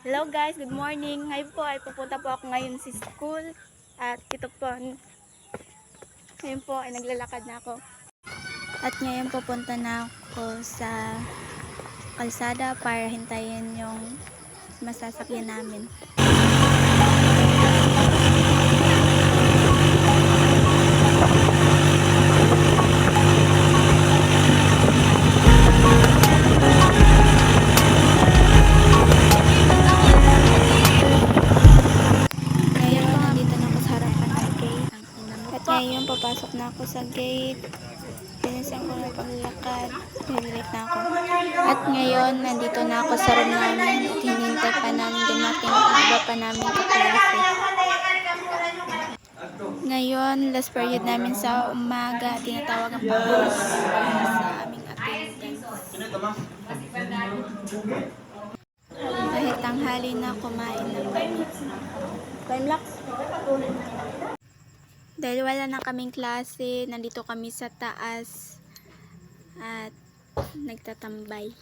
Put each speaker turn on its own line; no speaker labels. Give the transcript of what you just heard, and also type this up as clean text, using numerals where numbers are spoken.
Hello guys, good morning. Ngayon po ay pupunta po ako ngayon sa school. At ito po, ngayon po ay naglalakad na ako. At ngayon pupunta na ako sa kalsada para hintayin yung masasakyan namin. Ngayon, nandito na ako sa harapan ng gate. At ngayon, papasok na ako sa gate. Pinisan ko ng paglakad. Nililate na ako. At ngayon, nandito na ako sa room namin. At hinintay pa namin dumating ang iba pa namin kaklase. Ngayon, last period namin sa umaga. Tinatawagan pa ako sa aming attendance. Kahit tanghali na, kumain na kami. Time lapse. Dahil wala na kaming klase, nandito kami sa taas at nagtatambay.